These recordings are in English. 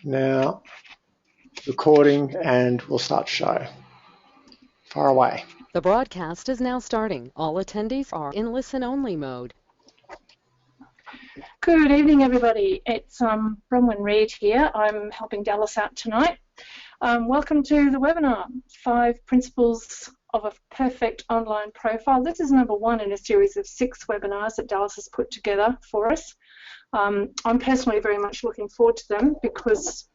Now, recording, and we'll start the show. Far away. The broadcast is now starting. All attendees are in listen-only mode. Good evening, everybody. It's Bronwyn Reid here. I'm helping Dallas out tonight. Welcome to the webinar, 5 Principles of a Perfect Online Profile. This is number 1 in a series of 6 webinars that Dallas has put together for us. I'm personally very much looking forward to them because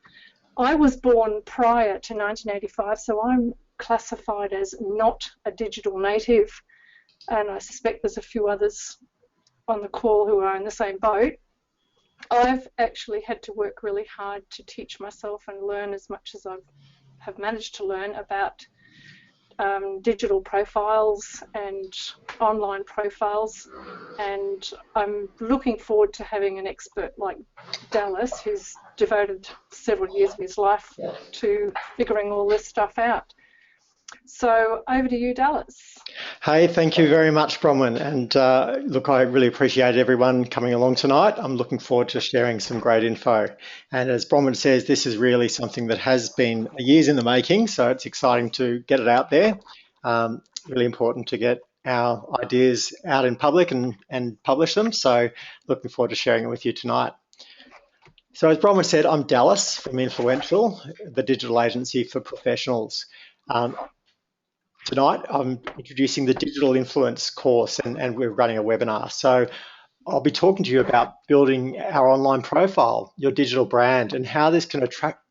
I was born prior to 1985, so I'm classified as not a digital native, and I suspect there's a few others on the call who are in the same boat. I've actually had to work really hard to teach myself and learn as much as I have managed to learn about digital profiles and online profiles, and I'm looking forward to having an expert like Dallas, who's devoted several years of his life to figuring all this stuff out. So over to you, Dallas. Hey, thank you very much, Bronwyn. And look, I really appreciate everyone coming along tonight. I'm looking forward to sharing some great info. And as Bronwyn says, this is really something that has been years in the making, so it's exciting to get it out there. Really important to get our ideas out in public and publish them. So looking forward to sharing it with you tonight. So as Bronwyn said, I'm Dallas from Influential, the digital agency for professionals. Tonight, I'm introducing the Digital Influence course, and we're running a webinar. So I'll be talking to you about building our online profile, your digital brand, and how this can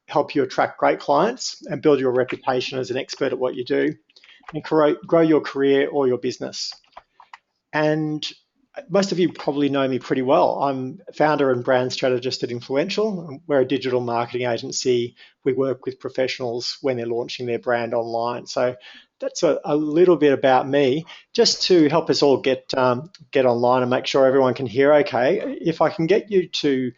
help you attract great clients and build your reputation as an expert at what you do and grow your career or your business. And most of you probably know me pretty well. I'm founder and brand strategist at Influential. We're a digital marketing agency. We work with professionals when they're launching their brand online. So that's a little bit about me, just to help us all get online and make sure everyone can hear okay. If I can get you to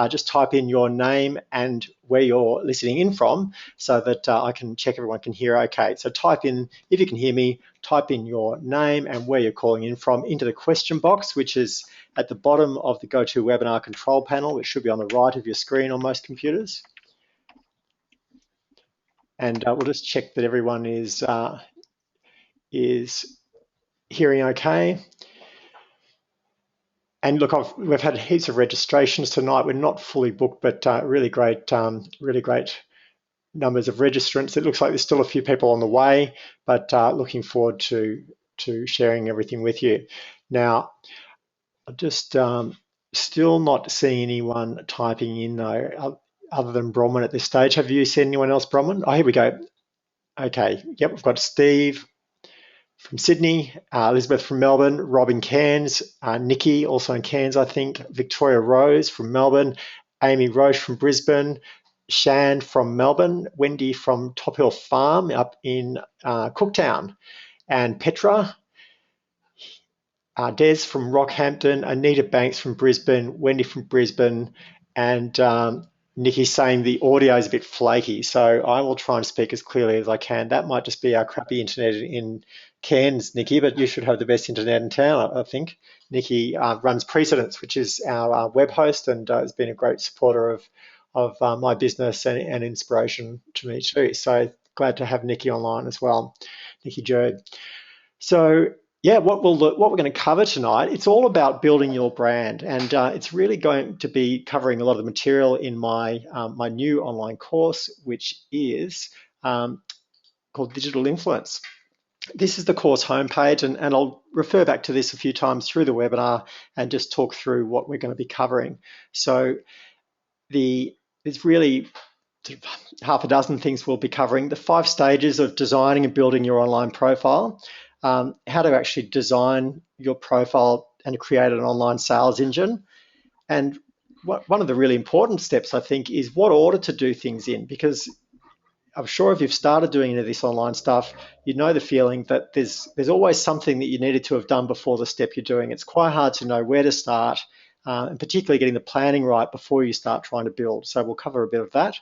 just type in your name and where you're listening in from so that I can check everyone can hear okay. So type in, if you can hear me, type in your name and where you're calling in from into the question box, which is at the bottom of the GoToWebinar control panel, which should be on the right of your screen on most computers. And we'll just check that everyone is hearing okay. And look, we've had heaps of registrations tonight. We're not fully booked, but really great numbers of registrants. It looks like there's still a few people on the way, but looking forward to sharing everything with you. Now, I'm just still not seeing anyone typing in though, other than Bronwyn at this stage. Have you seen anyone else, Bronwyn? Oh, here we go. Okay, yep, we've got Steve from Sydney, Elizabeth from Melbourne, Rob in Cairns, Nikki also in Cairns, I think, Victoria Rose from Melbourne, Amy Roche from Brisbane, Shan from Melbourne, Wendy from Top Hill Farm up in Cooktown, and Petra, Des from Rockhampton, Anita Banks from Brisbane, Wendy from Brisbane, and Nikki saying the audio is a bit flaky, so I will try and speak as clearly as I can. That might just be our crappy internet in Cairns, Nikki, but you should have the best internet in town, I think. Nikki runs Precedence, which is our web host, and has been a great supporter of my business and inspiration to me too. So glad to have Nikki online as well, Nikki Jerd. So yeah, what we're going to cover tonight, it's all about building your brand, and it's really going to be covering a lot of the material in my my new online course, which is called Digital Influence. This is the course homepage, and I'll refer back to this a few times through the webinar and just talk through what we're going to be covering. So there's really half a dozen things we'll be covering. The 5 stages of designing and building your online profile, how to actually design your profile and create an online sales engine. And one of the really important steps, I think, is what order to do things in, because I'm sure if you've started doing any of this online stuff, you know the feeling that there's always something that you needed to have done before the step you're doing. It's quite hard to know where to start, and particularly getting the planning right before you start trying to build. So we'll cover a bit of that.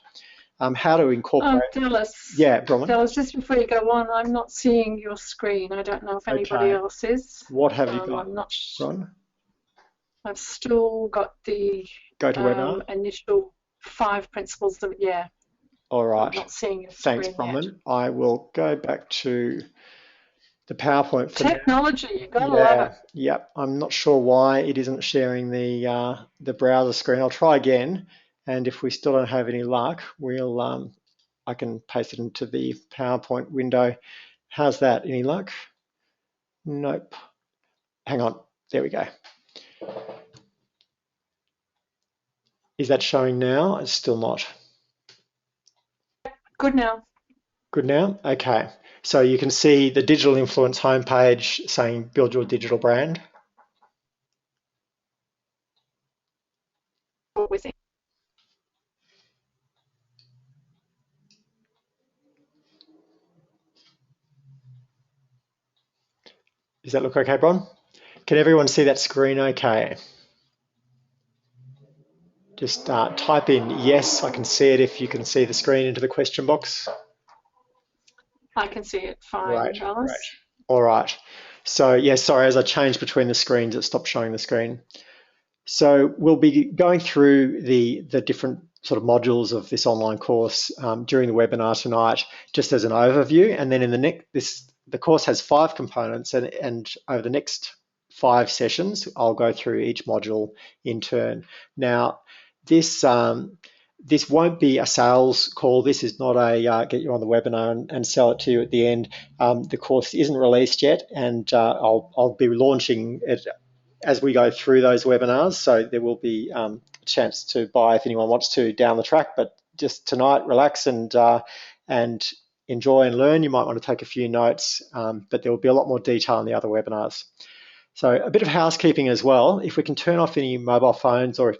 How to incorporate. Dallas. Yeah, Bronwyn. Dallas, just before you go on, I'm not seeing your screen. I don't know if anybody else is. What have you got? I'm not Bron? I've still got the Go to webinar. initial 5 principles that, yeah, All I'm right. not seeing your Thanks, screen yet. Bronwyn. I will go back to the PowerPoint for now. Technology, you gotta love it. Yeah, yep. I'm not sure why it isn't sharing the browser screen. I'll try again, and if we still don't have any luck, we'll I can paste it into the PowerPoint window. How's that? Any luck? Nope. Hang on. There we go. Is that showing now? It's still not. Good now. Good now? Okay. So you can see the digital influence homepage saying build your digital brand. With it. Does that look okay, Bron? Can everyone see that screen okay? Just type in yes, I can see it if you can see the screen into the question box. I can see it fine, Great, Dallas. great. All right. So yeah, sorry, as I changed between the screens, it stopped showing the screen. So we'll be going through the different sort of modules of this online course during the webinar tonight, just as an overview. And then in the course has 5 components, and over the next 5 sessions, I'll go through each module in turn. Now, this won't be a sales call. This is not a get you on the webinar and sell it to you at the end. The course isn't released yet, and I'll be launching it as we go through those webinars. So there will be a chance to buy if anyone wants to down the track. But just tonight, relax and enjoy and learn. You might want to take a few notes, but there will be a lot more detail in the other webinars. So a bit of housekeeping as well. If we can turn off any mobile phones or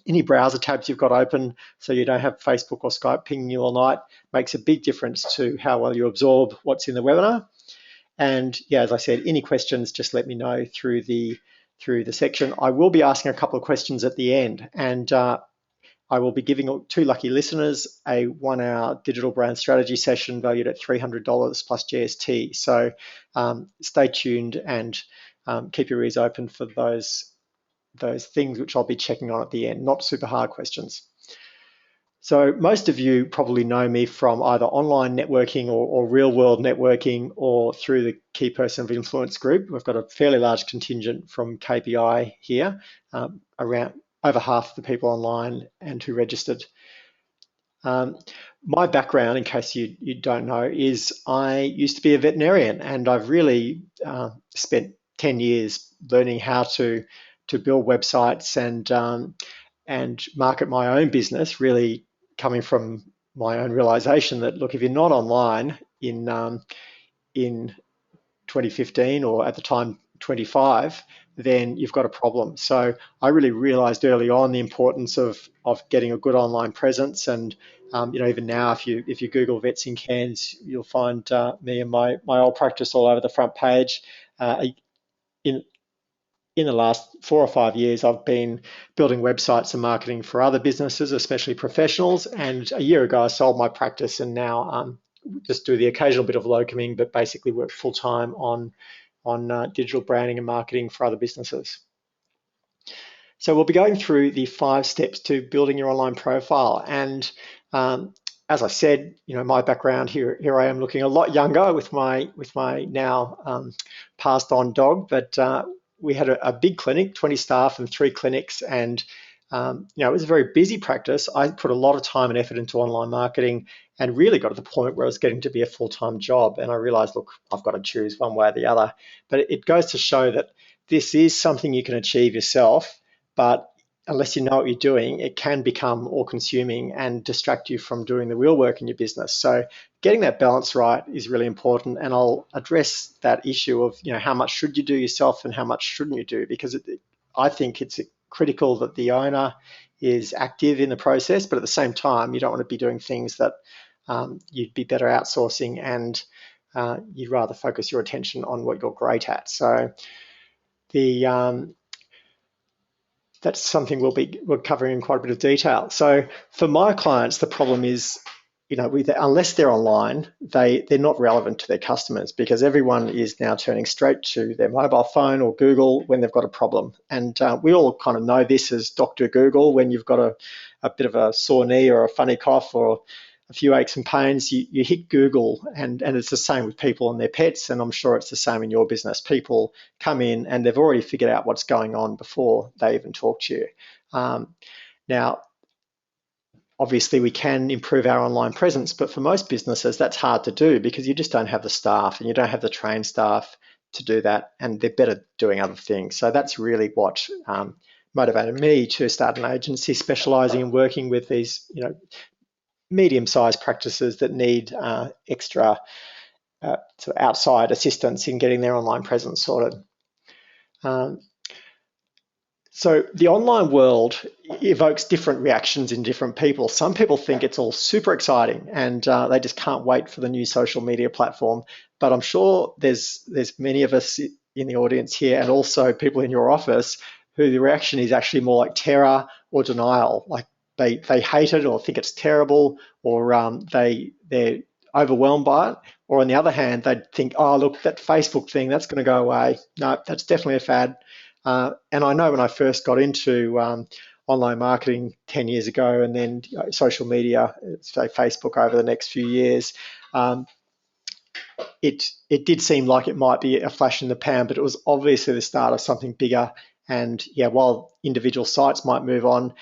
any browser tabs you've got open so you don't have Facebook or Skype pinging you all night, makes a big difference to how well you absorb what's in the webinar. And yeah, as I said, any questions, just let me know through the section. I will be asking a couple of questions at the end, and I will be giving 2 lucky listeners a 1-hour digital brand strategy session valued at $300 plus GST. So stay tuned and keep your ears open for those things which I'll be checking on at the end, not super hard questions. So most of you probably know me from either online networking or real world networking, or through the Key Person of Influence group. We've got a fairly large contingent from KPI here, around over half the people online and who registered. My background, in case you don't know, is I used to be a veterinarian, and I've really spent 10 years learning how to build websites and market my own business, really coming from my own realization that, look, if you're not online in 2015, or at the time 25, then you've got a problem. So I really realized early on the importance of getting a good online presence. And even now, if you Google Vets in Cairns, you'll find me and my old practice all over the front page. In the last 4 or 5 years, I've been building websites and marketing for other businesses, especially professionals. And a year ago, I sold my practice, and now just do the occasional bit of locoming, but basically work full time on digital branding and marketing for other businesses. So we'll be going through the 5 steps to building your online profile. And as I said, my background here I am looking a lot younger with my now passed on dog, but we had a big clinic, 20 staff and 3 clinics, and it was a very busy practice. I put a lot of time and effort into online marketing, and really got to the point where I was getting to be a full-time job. And I realized, look, I've got to choose one way or the other. But it goes to show that this is something you can achieve yourself, but unless you know what you're doing, it can become all-consuming and distract you from doing the real work in your business. So getting that balance right is really important, and I'll address that issue of how much should you do yourself and how much shouldn't you do, because I think it's critical that the owner is active in the process, but at the same time, you don't want to be doing things that you'd be better outsourcing, and you'd rather focus your attention on what you're great at. So that's something we're covering in quite a bit of detail. So for my clients, the problem is unless they're online, they're not relevant to their customers because everyone is now turning straight to their mobile phone or Google when they've got a problem. And we all kind of know this as Dr. Google. When you've got a bit of a sore knee or a funny cough or a few aches and pains, you hit Google, and it's the same with people and their pets, and I'm sure it's the same in your business. People come in and they've already figured out what's going on before they even talk to you. Now, obviously, we can improve our online presence, but for most businesses, that's hard to do because you just don't have the staff and you don't have the trained staff to do that, and they're better doing other things. So that's really what motivated me to start an agency specialising in working with these, medium-sized practices that need extra sort of outside assistance in getting their online presence sorted. So the online world evokes different reactions in different people. Some people think it's all super exciting and they just can't wait for the new social media platform. But I'm sure there's many of us in the audience here and also people in your office who the reaction is actually more like terror or denial. Like they hate it or think it's terrible, or they're overwhelmed by it. Or on the other hand, they'd think, oh, look, that Facebook thing, that's going to go away. No, that's definitely a fad. And I know when I first got into online marketing 10 years ago and then social media, say Facebook over the next few years, it did seem like it might be a flash in the pan, but it was obviously the start of something bigger. And yeah, while individual sites might move on,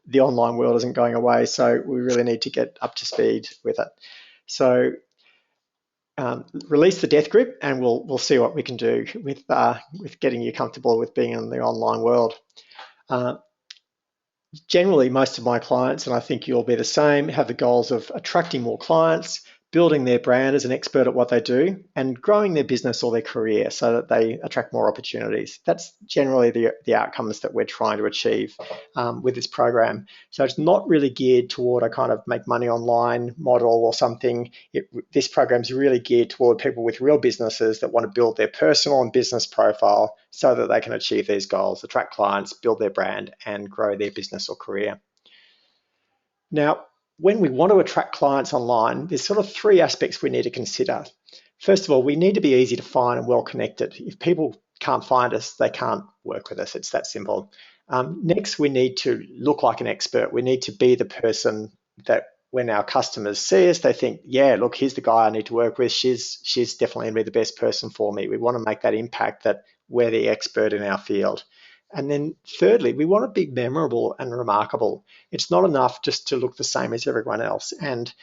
the online world isn't going away. So we really need to get up to speed with it. So release the death grip, and we'll see what we can do with getting you comfortable with being in the online world. Generally, most of my clients, and I think you'll be the same, have the goals of attracting more clients, building their brand as an expert at what they do, and growing their business or their career so that they attract more opportunities. That's generally the outcomes that we're trying to achieve with this program. So it's not really geared toward a kind of make money online model or something. This program is really geared toward people with real businesses that want to build their personal and business profile so that they can achieve these goals, attract clients, build their brand, and grow their business or career. Now, when we want to attract clients online, there's sort of three aspects we need to consider. First of all, we need to be easy to find and well connected. If people can't find us, they can't work with us. It's that simple. Next, we need to look like an expert. We need to be the person that when our customers see us, they think, yeah, look, here's the guy I need to work with. She's definitely going to be the best person for me. We want to make that impact that we're the expert in our field. And then thirdly, we want to be memorable and remarkable. It's not enough just to look the same as everyone else. And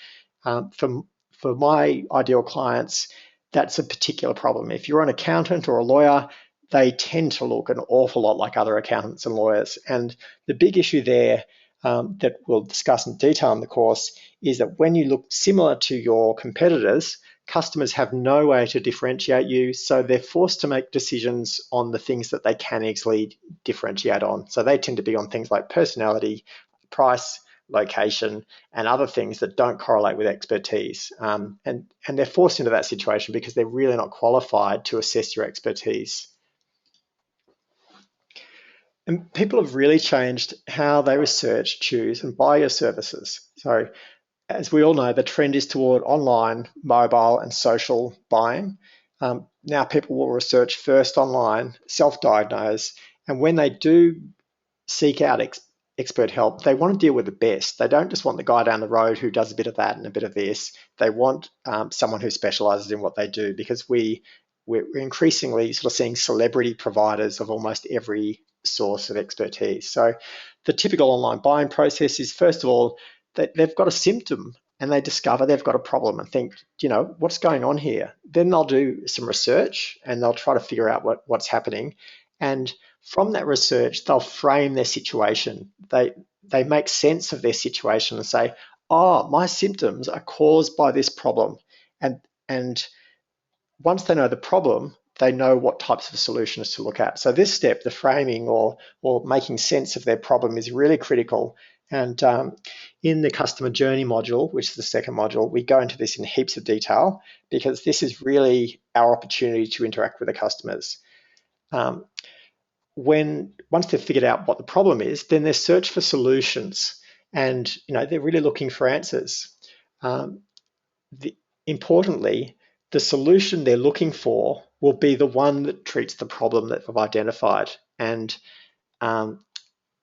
for my ideal clients, that's a particular problem. If you're an accountant or a lawyer, they tend to look an awful lot like other accountants and lawyers. And the big issue there that we'll discuss in detail in the course is that when you look similar to your competitors, customers have no way to differentiate you, so they're forced to make decisions on the things that they can easily differentiate on. So they tend to be on things like personality, price, location, and other things that don't correlate with expertise. And they're forced into that situation because they're really not qualified to assess your expertise. And people have really changed how they research, choose, and buy your services. So as we all know, the trend is toward online, mobile, and social buying. Now people will research first online, self-diagnose, and when they do seek out expert help, they want to deal with the best. They don't just want the guy down the road who does a bit of that and a bit of this. They want someone who specializes in what they do, because we're increasingly sort of seeing celebrity providers of almost every source of expertise. So the typical online buying process is, first of all, they've got a symptom and they discover they've got a problem and think, what's going on here? Then they'll do some research and they'll try to figure out what's happening. And from that research, they'll frame their situation. They make sense of their situation and say, oh, my symptoms are caused by this problem. And once they know the problem, they know what types of solutions to look at. So this step, the framing or making sense of their problem, is really critical. And in the customer journey module, which is the second module, we go into this in heaps of detail, because this is really our opportunity to interact with the customers. Once they've figured out what the problem is, then they search for solutions, and they're really looking for answers. Um, Importantly, the solution they're looking for will be the one that treats the problem that they've identified. And um,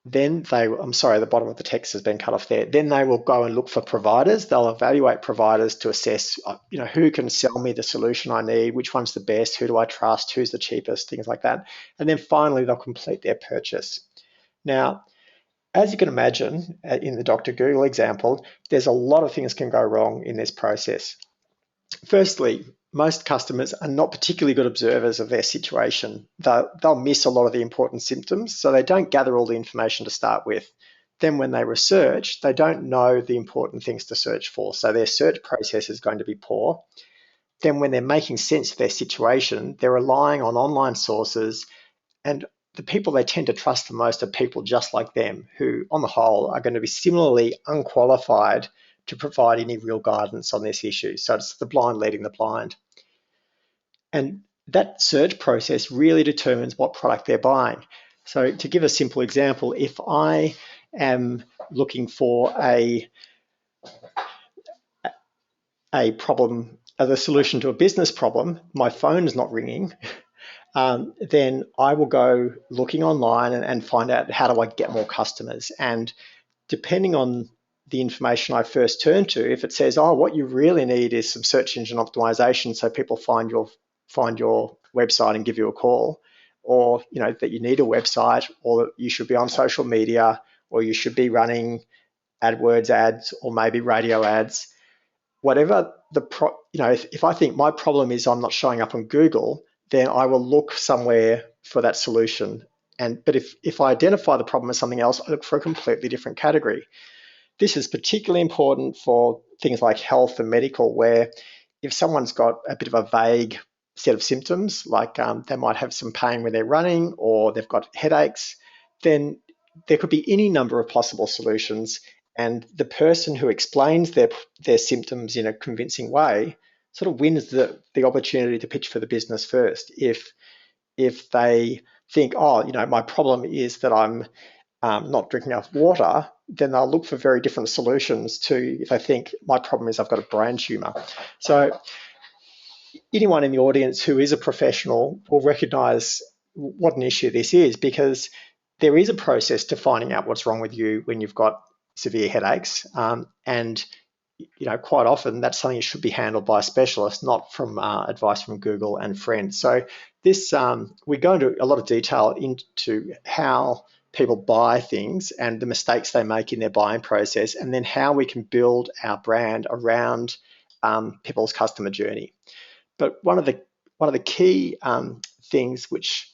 then I'm sorry, the bottom of the text has been cut off there. Then they will go and look for providers. They'll evaluate providers to assess, who can sell me the solution I need, which one's the best, who do I trust, who's the cheapest, things like that. And then finally, they'll complete their purchase. Now, as you can imagine, in the Dr. Google example, there's a lot of things can go wrong in this process. Firstly, most customers are not particularly good observers of their situation. They'll miss a lot of the important symptoms, so they don't gather all the information to start with. Then when they research, they don't know the important things to search for, so their search process is going to be poor. Then when they're making sense of their situation, they're relying on online sources, and the people they tend to trust the most are people just like them, who on the whole are going to be similarly unqualified to provide any real guidance on this issue. So it's the blind leading the blind. And that search process really determines what product they're buying. So to give a simple example, if I am looking for a problem, the solution to a business problem, my phone is not ringing, then I will go looking online and find out how do I get more customers. And depending on the information I first turn to, if it says, oh, what you really need is some search engine optimization so people find your website and give you a call, or that you need a website, or that you should be on social media, or you should be running AdWords ads, or maybe radio ads, whatever if I think my problem is I'm not showing up on Google, then I will look somewhere for that solution. But if I identify the problem as something else, I look for a completely different category. This is particularly important for things like health and medical, where if someone's got a bit of a vague set of symptoms, like they might have some pain when they're running, or they've got headaches, then there could be any number of possible solutions. And the person who explains their symptoms in a convincing way sort of wins the opportunity to pitch for the business first. If they think, oh, my problem is that I'm not drinking enough water, then they'll look for very different solutions to if they think my problem is I've got a brain tumor. So anyone in the audience who is a professional will recognize what an issue this is, because there is a process to finding out what's wrong with you when you've got severe headaches. And quite often that's something that should be handled by a specialist, not from advice from Google and friends. So this, we go into a lot of detail into how people buy things and the mistakes they make in their buying process, and then how we can build our brand around people's customer journey. But one of the key things which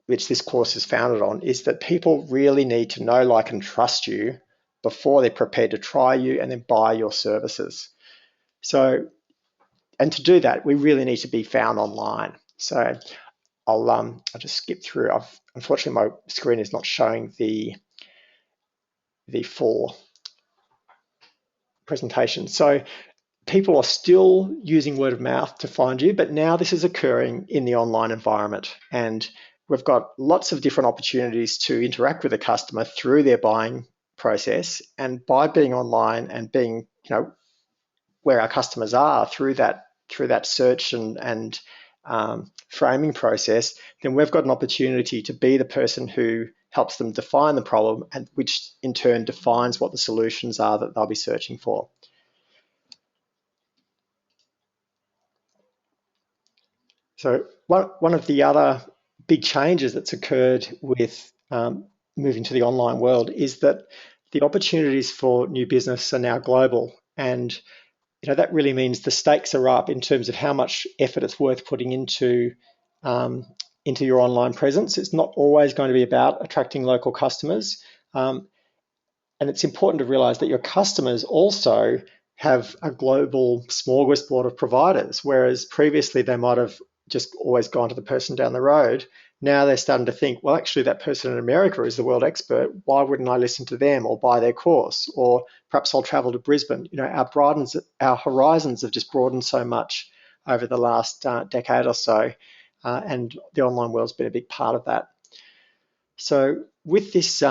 this course is founded on is that people really need to know, like, and trust you before they're prepared to try you and then buy your services. So, and to do that, we really need to be found online. So I'll just skip through. Unfortunately, my screen is not showing the full presentation. So people are still using word of mouth to find you, but now this is occurring in the online environment. And we've got lots of different opportunities to interact with the customer through their buying process. And by being online and being, where our customers are through that search and framing process, then we've got an opportunity to be the person who helps them define the problem, and which in turn defines what the solutions are that they'll be searching for. So one of the other big changes that's occurred with moving to the online world is that the opportunities for new business are now global, and that really means the stakes are up in terms of how much effort it's worth putting into your online presence. It's not always going to be about attracting local customers, and it's important to realize that your customers also have a global smorgasbord of providers, whereas previously they might have just always gone to the person down the road. Now they're starting to think, well, actually that person in America is the world expert. Why wouldn't I listen to them or buy their course? Or perhaps I'll travel to Brisbane. Our horizons have just broadened so much over the last decade or so, and the online world's been a big part of that. So with this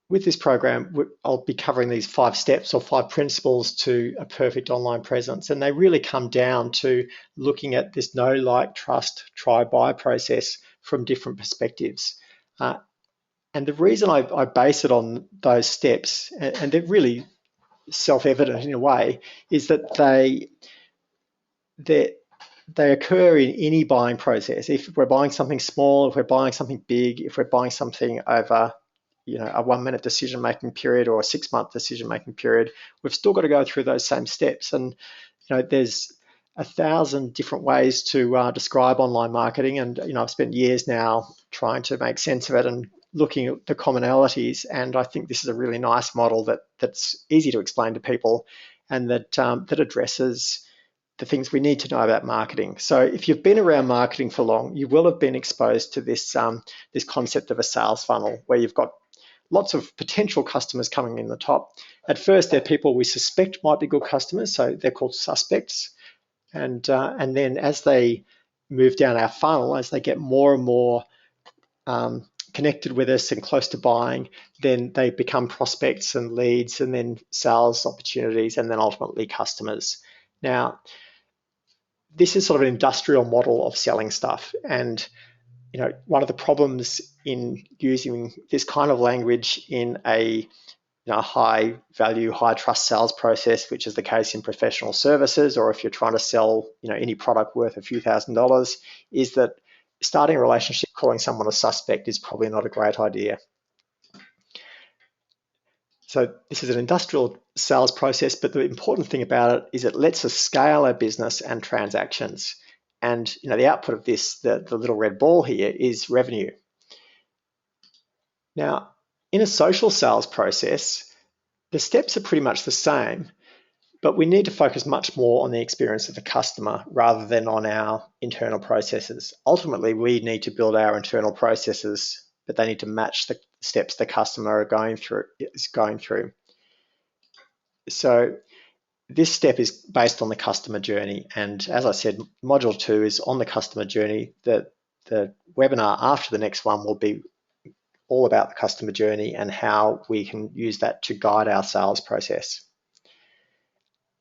with this program, I'll be covering these 5 steps or 5 principles to a perfect online presence. And they really come down to looking at this know, like, trust, try, buy process from different perspectives. And the reason I base it on those steps, and they're really self-evident in a way, is that they occur in any buying process. If we're buying something small, if we're buying something big, if we're buying something over a 1-minute decision-making period or a 6-month decision-making period, we've still got to go through those same steps. And there's 1,000 different ways to describe online marketing, and I've spent years now trying to make sense of it and looking at the commonalities. And I think this is a really nice model that's easy to explain to people, and that addresses the things we need to know about marketing. So if you've been around marketing for long, you will have been exposed to this concept of a sales funnel, where you've got lots of potential customers coming in the top. At first, they're people we suspect might be good customers, so they're called suspects. And then as they move down our funnel, as they get more and more connected with us and close to buying, then they become prospects and leads, and then sales opportunities, and then ultimately customers. Now, this is sort of an industrial model of selling stuff. And one of the problems in using this kind of language in a high value, high trust sales process, which is the case in professional services, or if you're trying to sell any product worth a few $1,000s, is that starting a relationship calling someone a suspect is probably not a great idea. So this is an industrial sales process, but the important thing about it is it lets us scale our business and transactions. And the output of this, the little red ball here, is revenue. Now, in a social sales process, the steps are pretty much the same, but we need to focus much more on the experience of the customer rather than on our internal processes. Ultimately, we need to build our internal processes, but they need to match the steps the customer is going through. So this step is based on the customer journey. And as I said, module 2 is on the customer journey. The webinar after the next one will be all about the customer journey and how we can use that to guide our sales process.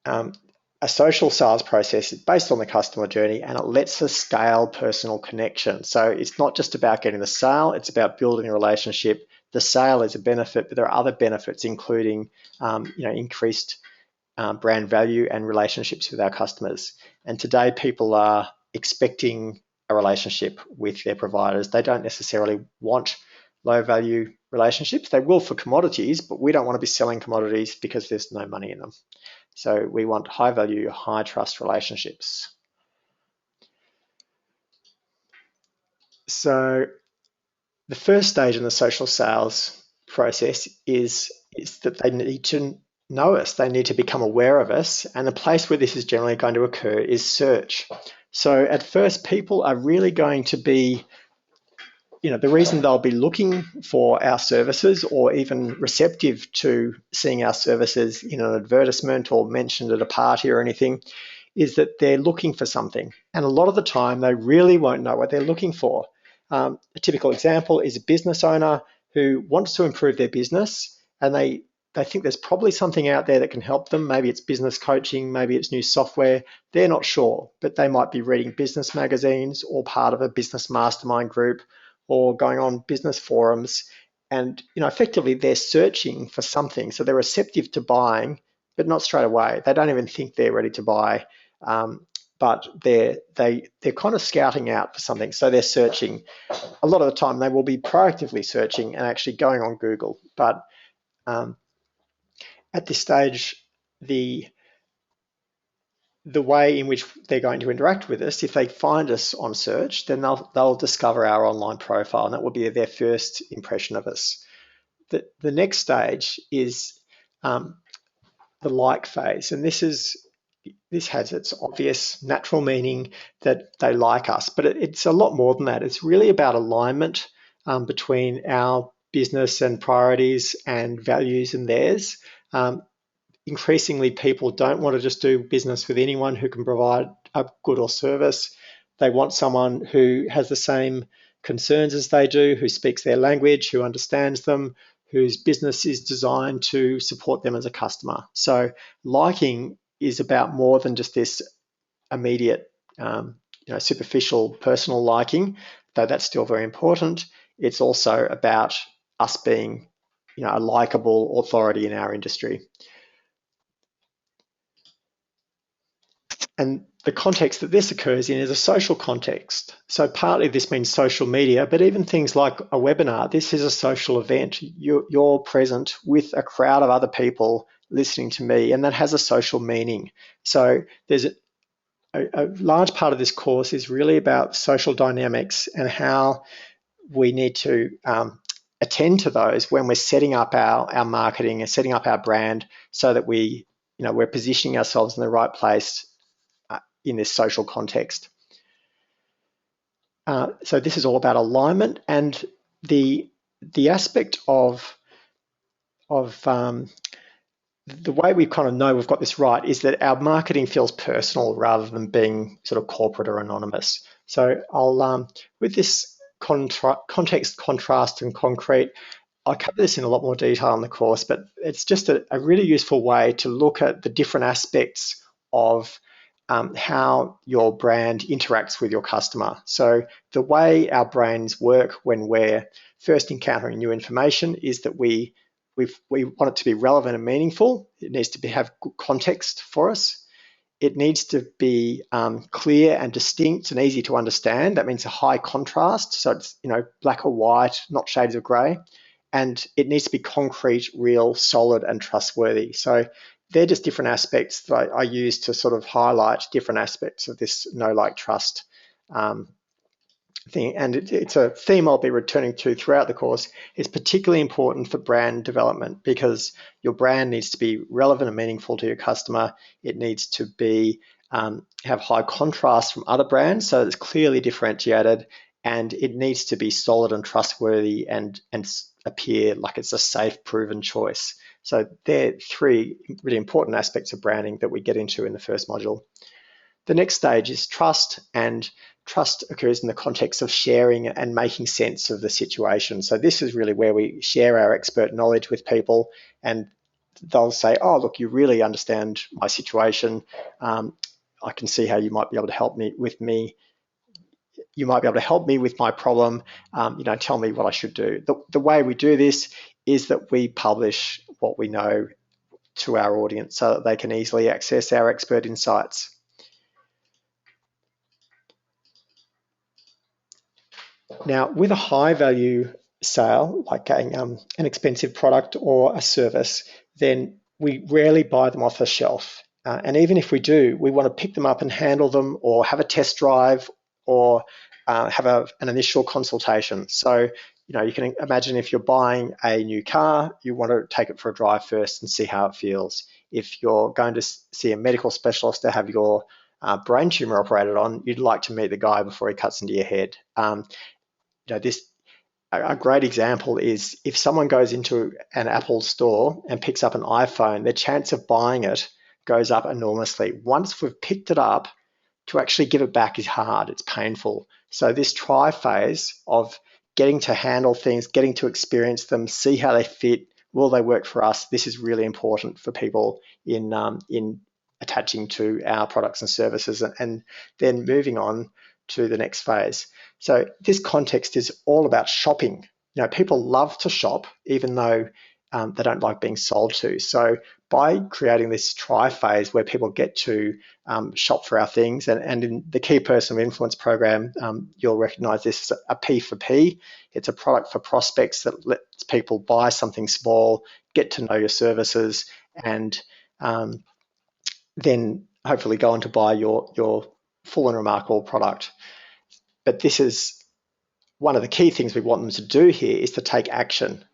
A social sales process is based on the customer journey, and it lets us scale personal connection. So it's not just about getting the sale, it's about building a relationship. The sale is a benefit, but there are other benefits, including increased brand value and relationships with our customers. And today people are expecting a relationship with their providers. They don't necessarily want low value relationships. They will for commodities, but we don't want to be selling commodities because there's no money in them. So we want high value, high trust relationships. So the first stage in the social sales process is that they need to know us. They need to become aware of us. And the place where this is generally going to occur is search. So at first, people are really going to be, the reason they'll be looking for our services or even receptive to seeing our services in an advertisement or mentioned at a party or anything is that they're looking for something. And a lot of the time, they really won't know what they're looking for. A typical example is a business owner who wants to improve their business, and they think there's probably something out there that can help them. Maybe it's business coaching, maybe it's new software. They're not sure, but they might be reading business magazines or part of a business mastermind group or going on business forums. And effectively they're searching for something. So they're receptive to buying, but not straight away. They don't even think they're ready to buy. But they're kind of scouting out for something. So they're searching. A lot of the time they will be proactively searching and actually going on Google. But at this stage, the way in which they're going to interact with us, if they find us on search, then they'll discover our online profile, and that will be their first impression of us. The next stage is the like phase, and this has its obvious natural meaning that they like us, but it's a lot more than that. It's really about alignment between our business and priorities and values and theirs. Increasingly, people don't want to just do business with anyone who can provide a good or service. They want someone who has the same concerns as they do, who speaks their language, who understands them, whose business is designed to support them as a customer. So liking is about more than just this immediate, superficial personal liking, though that's still very important. It's also about us being, a likable authority in our industry. And the context that this occurs in is a social context. So partly this means social media, but even things like a webinar, this is a social event. You're present with a crowd of other people listening to me, and that has a social meaning. So there's a large part of this course is really about social dynamics and how we need to attend to those when we're setting up our marketing and setting up our brand, so that we're positioning ourselves in the right place in this social context. So this is all about alignment, and the aspect of the way we kind of know we've got this right is that our marketing feels personal rather than being sort of corporate or anonymous. So I'll with this context, contrast, and concrete, I'll cover this in a lot more detail in the course, but it's just a really useful way to look at the different aspects of how your brand interacts with your customer. So the way our brains work when we're first encountering new information is that we want it to be relevant and meaningful. It needs to have good context for us. It needs to be clear and distinct and easy to understand. That means a high contrast, so it's black or white, not shades of grey. And it needs to be concrete, real, solid, and trustworthy. So they're just different aspects that I use to sort of highlight different aspects of this know, like, trust thing. And it's a theme I'll be returning to throughout the course. It's particularly important for brand development because your brand needs to be relevant and meaningful to your customer. It needs to be have high contrast from other brands, so it's clearly differentiated, and it needs to be solid and trustworthy and appear like it's a safe, proven choice. So they're three really important aspects of branding that we get into in the first module. The next stage is trust, and trust occurs in the context of sharing and making sense of the situation. So this is really where we share our expert knowledge with people, and they'll say, oh, look, you really understand my situation. I can see how you might be able to help me. You might be able to help me with my problem. Tell me what I should do. The way we do this is that we publish what we know to our audience so that they can easily access our expert insights. Now, with a high value sale, like an expensive product or a service, then we rarely buy them off the shelf. And even if we do, we want to pick them up and handle them, or have a test drive, or have an initial consultation. So, you can imagine if you're buying a new car, you want to take it for a drive first and see how it feels. If you're going to see a medical specialist to have your brain tumor operated on, you'd like to meet the guy before he cuts into your head. A great example is if someone goes into an Apple store and picks up an iPhone, their chance of buying it goes up enormously. Once we've picked it up, to actually give it back is hard, it's painful. So this try phase of getting to handle things, getting to experience them, see how they fit, will they work for us, this is really important for people in attaching to our products and services, and then moving on to the next phase. So this context is all about shopping. People love to shop, even though they don't like being sold to. So by creating this try phase where people get to shop for our things, and in the Key Person of Influence program, you'll recognize this as a P for P. It's a product for prospects that lets people buy something small, get to know your services, and then hopefully go on to buy your full and remarkable product. But this is one of the key things we want them to do here, is to take action.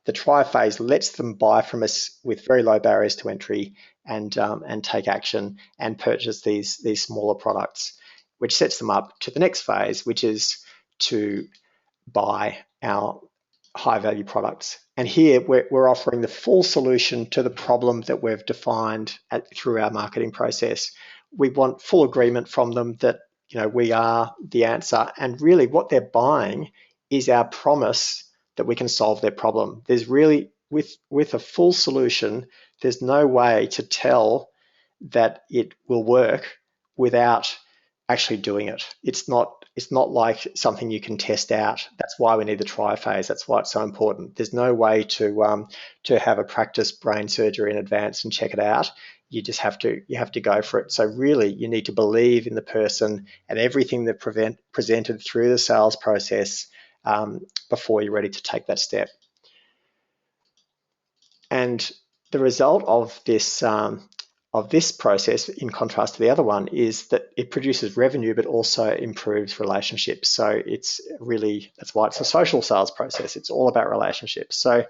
The try phase lets them buy from us with very low barriers to entry, and take action and purchase these smaller products, which sets them up to the next phase, which is to buy our high value products. And here we're offering the full solution to the problem that we've defined through our marketing process. We want full agreement from them that we are the answer, and really what they're buying is our promise that we can solve their problem. There's really, with a full solution, there's no way to tell that it will work without actually doing it. It's not like something you can test out. That's why we need the try phase. That's why it's so important. There's no way to have a practice brain surgery in advance and check it out. You just have to go for it. So really, you need to believe in the person and everything they've presented through the sales process before you're ready to take that step. And the result of this process, in contrast to the other one, is that it produces revenue but also improves relationships. So that's why it's a social sales process. It's all about relationships. So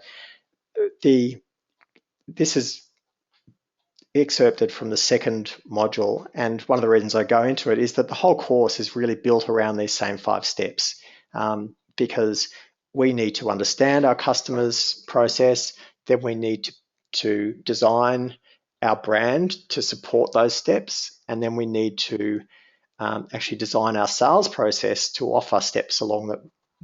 this is excerpted from the second module, and one of the reasons I go into it is that the whole course is really built around these same 5 steps, because we need to understand our customers' process, then we need to design our brand to support those steps, and then we need to actually design our sales process to offer steps along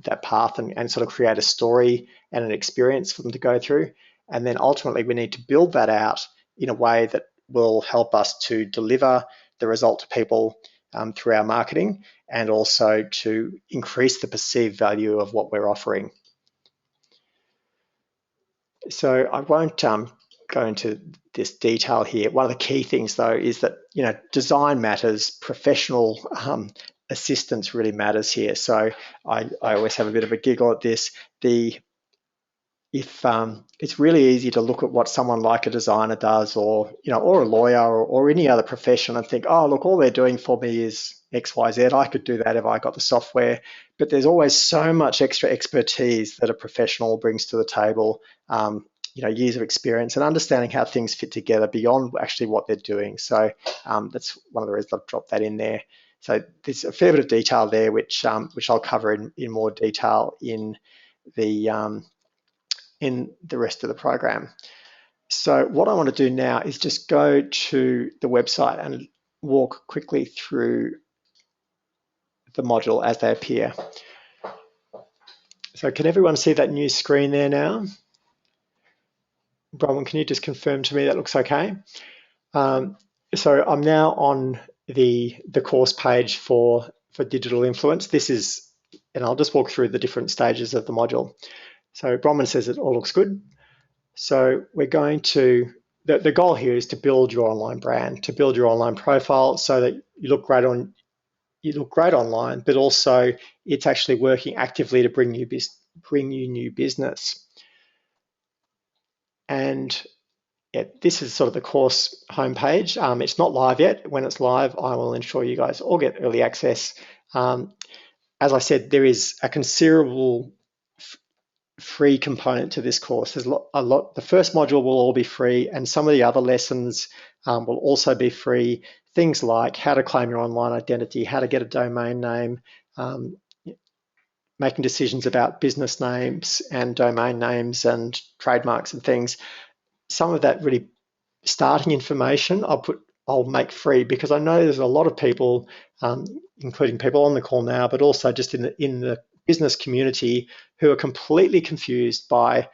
that path and sort of create a story and an experience for them to go through. And then ultimately we need to build that out in a way that will help us to deliver the result to people through our marketing, and also to increase the perceived value of what we're offering. So I won't go into this detail here. One of the key things, though, is that design matters. Professional assistance really matters here. So I always have a bit of a giggle at this. If it's really easy to look at what someone like a designer does, or a lawyer, or any other profession, and think, oh, look, all they're doing for me is X, Y, Z. I could do that if I got the software. But there's always so much extra expertise that a professional brings to the table. Years of experience and understanding how things fit together beyond actually what they're doing. So that's one of the reasons I've dropped that in there. So there's a fair bit of detail there, which I'll cover in more detail in the rest of the program. So what I want to do now is just go to the website and walk quickly through the module as they appear. So can everyone see that new screen there now? Bronwyn, can you just confirm to me that looks okay? So I'm now on the course page for digital influence. And I'll just walk through the different stages of the module. So Bronwyn says it all looks good. So we're going to, the goal here is to build your online brand, to build your online profile so that you look great online, but also it's actually working actively to bring you new business. And this is sort of the course homepage. It's not live yet. When it's live, I will ensure you guys all get early access. As I said, there is a considerable free component to this course. There's a lot. The first module will all be free, and some of the other lessons will also be free. Things like how to claim your online identity, how to get a domain name, making decisions about business names and domain names and trademarks and things. Some of that really starting information I'll make free, because I know there's a lot of people, including people on the call now, but also just in the business community, who are completely confused by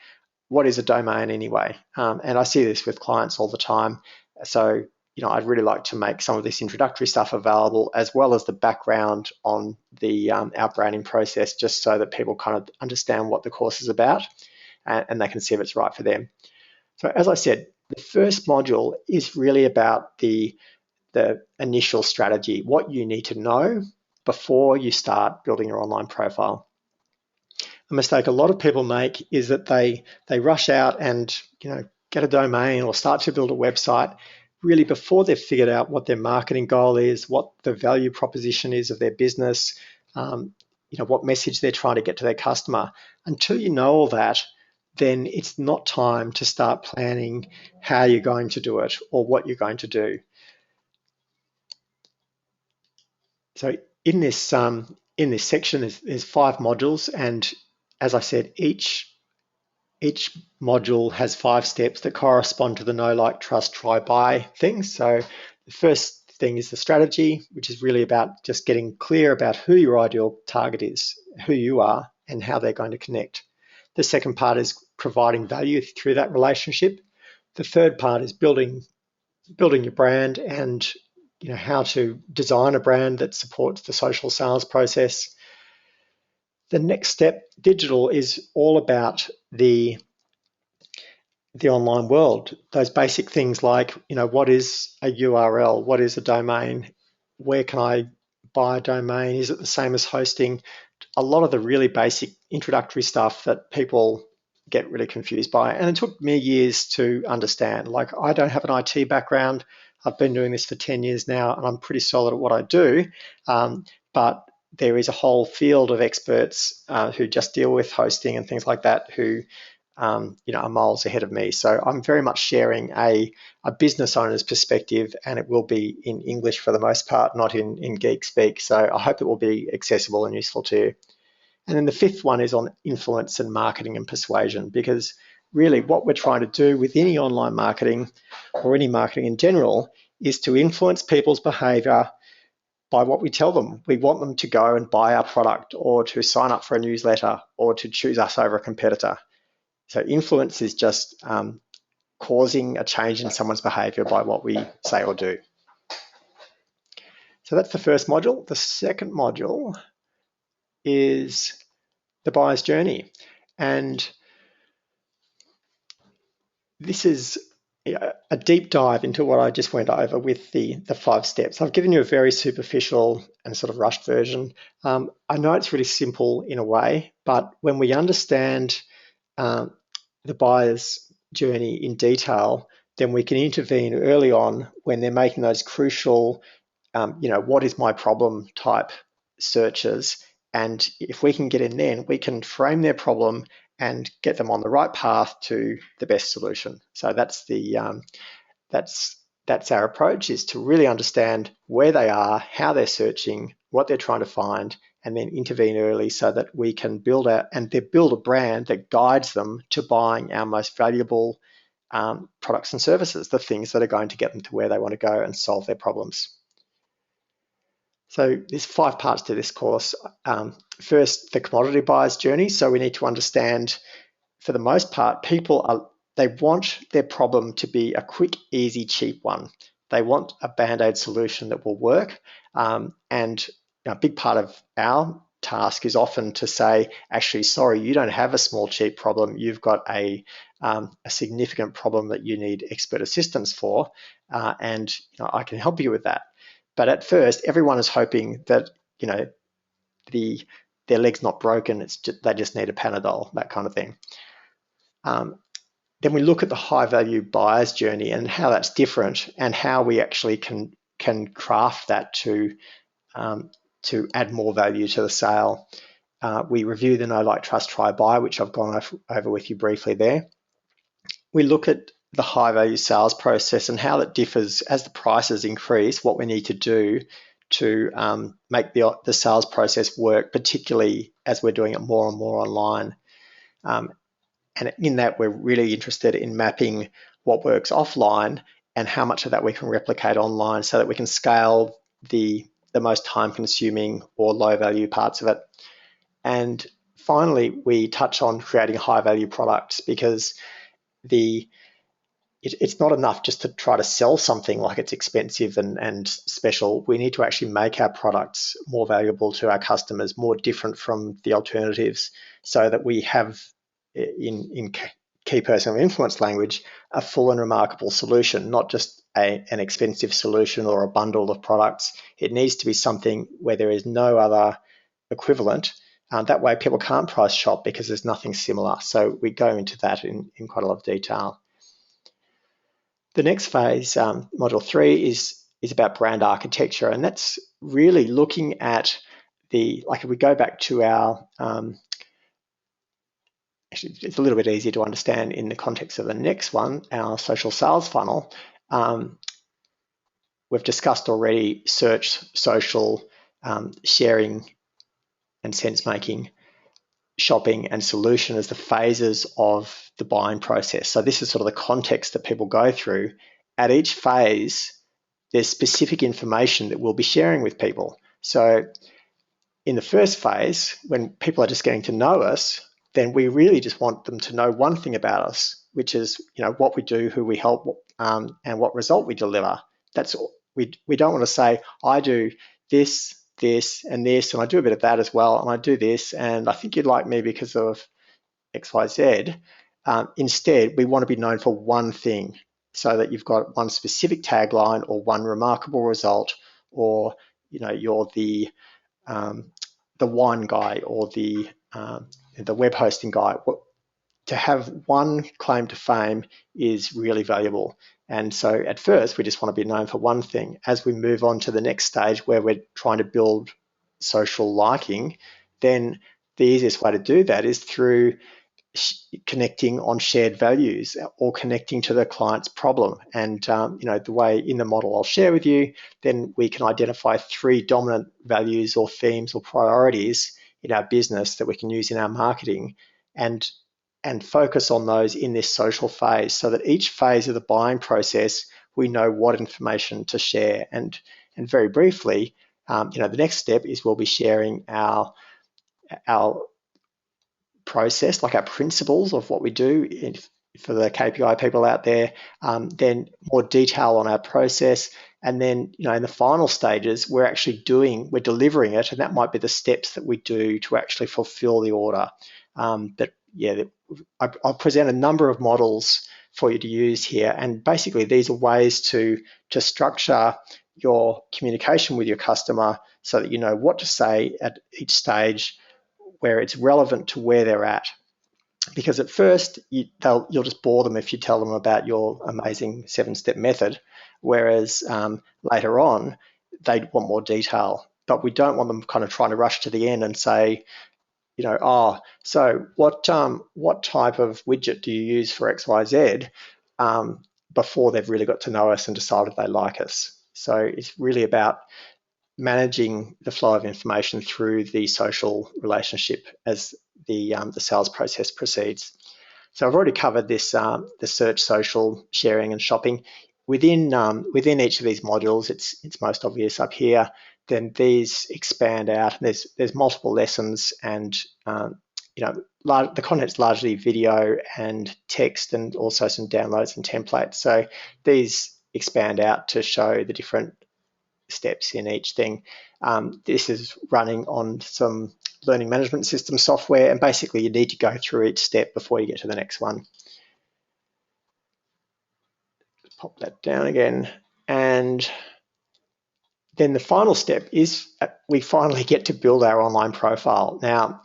what is a domain anyway. And I see this with clients all the time. So, I'd really like to make some of this introductory stuff available, as well as the background on the our branding process, just so that people kind of understand what the course is about, and they can see if it's right for them. So as I said, the first module is really about the initial strategy, what you need to know before you start building your online profile. A mistake a lot of people make is that they rush out and get a domain or start to build a website really before they've figured out what their marketing goal is, what the value proposition is of their business, what message they're trying to get to their customer. Until you know all that, then it's not time to start planning how you're going to do it or what you're going to do. So in this section, there's 5 modules, and as I said, each module has 5 steps that correspond to the know, like, trust, try, buy things. So the first thing is the strategy, which is really about just getting clear about who your ideal target is, who you are, and how they're going to connect. The second part is providing value through that relationship. The third part is building your brand and how to design a brand that supports the social sales process. The next step, digital, is all about the online world. Those basic things like, what is a URL? What is a domain? Where can I buy a domain? Is it the same as hosting? A lot of the really basic introductory stuff that people get really confused by. And it took me years to understand. Like, I don't have an IT background. I've been doing this for 10 years now, and I'm pretty solid at what I do. But there is a whole field of experts who just deal with hosting and things like that who are miles ahead of me. So I'm very much sharing a business owner's perspective, and it will be in English for the most part, not in geek speak. So I hope it will be accessible and useful to you. And then the fifth one is on influence and marketing and persuasion, because really what we're trying to do with any online marketing or any marketing in general is to influence people's behavior by what we tell them. We want them to go and buy our product, or to sign up for a newsletter, or to choose us over a competitor. So influence is just causing a change in someone's behavior by what we say or do. So that's the first module. The second module is the buyer's journey. And this is a deep dive into what I just went over with the 5 steps. I've given you a very superficial and sort of rushed version. I know it's really simple in a way, but when we understand the buyer's journey in detail, then we can intervene early on when they're making those crucial, what is my problem type searches. And if we can get in then, we can frame their problem and get them on the right path to the best solution. So that's that's our approach, is to really understand where they are, how they're searching, what they're trying to find, and then intervene early so that we can build a brand that guides them to buying our most valuable products and services, the things that are going to get them to where they want to go and solve their problems. So there's 5 parts to this course. First, the commodity buyer's journey. So we need to understand, for the most part, they want their problem to be a quick, easy, cheap one. They want a band-aid solution that will work. And a big part of our task is often to say, actually, sorry, you don't have a small, cheap problem. You've got a significant problem that you need expert assistance for, and I can help you with that. But at first, everyone is hoping that their leg's not broken. They just need a Panadol, that kind of thing. Then we look at the high-value buyer's journey and how that's different, and how we actually can craft that to add more value to the sale. We review the Know, Like, Trust, Try, Buy, which I've gone over with you briefly there. We look at the high-value sales process and how that differs as the prices increase, what we need to do to make the sales process work, particularly as we're doing it more and more online. And in that, we're really interested in mapping what works offline and how much of that we can replicate online, so that we can scale the most time-consuming or low-value parts of it. And finally, we touch on creating high-value products, because it's not enough just to try to sell something like it's expensive and special. We need to actually make our products more valuable to our customers, more different from the alternatives, so that we have, in key person of influence language, a full and remarkable solution, not just an expensive solution or a bundle of products. It needs to be something where there is no other equivalent. That way people can't price shop because there's nothing similar. So we go into that in quite a lot of detail. The next phase, module 3, is about brand architecture, and that's really looking at if we go back to our, actually it's a little bit easier to understand in the context of the next one, our social sales funnel. We've discussed already search, social, sharing and sense making, shopping and solution as the phases of the buying process. So this is sort of the context that people go through. At each phase, there's specific information that we'll be sharing with people. So in the first phase, when people are just getting to know us, then we really just want them to know one thing about us, which is, what we do, who we help, and what result we deliver. That's all. We don't want to say, I do this, this, and this, and I do a bit of that as well, and I do this, and I think you'd like me because of X, Y, Z. Instead, we want to be known for one thing, so that you've got one specific tagline or one remarkable result, or you're the wine guy or the web hosting guy. To have one claim to fame is really valuable. And so at first, we just want to be known for one thing. As we move on to the next stage where we're trying to build social liking, then the easiest way to do that is through connecting on shared values or connecting to the client's problem. And the way in the model I'll share with you, then we can identify 3 dominant values or themes or priorities in our business that we can use in our marketing, and focus on those in this social phase, so that each phase of the buying process we know what information to share. And very briefly, the next step is we'll be sharing our process, like our principles of what we do for the KPI people out there, then more detail on our process. And then, in the final stages, we're delivering it, and that might be the steps that we do to actually fulfill the order. I'll present a number of models for you to use here, and basically these are ways to structure your communication with your customer so that you know what to say at each stage where it's relevant to where they're at. Because at first, you'll just bore them if you tell them about your amazing 7-step method, whereas later on, they want more detail. But we don't want them kind of trying to rush to the end and say, so what type of widget do you use for XYZ, before they've really got to know us and decided they like us. So it's really about managing the flow of information through the social relationship as the sales process proceeds. So I've already covered this, the search, social, sharing, and shopping. Within each of these modules, it's most obvious up here. Then these expand out, and there's multiple lessons, and the content's largely video and text, and also some downloads and templates. So these expand out to show the different steps in each thing. This is running on some learning management system software, and basically you need to go through each step before you get to the next one. Pop that down again, and then the final step is we finally get to build our online profile. Now,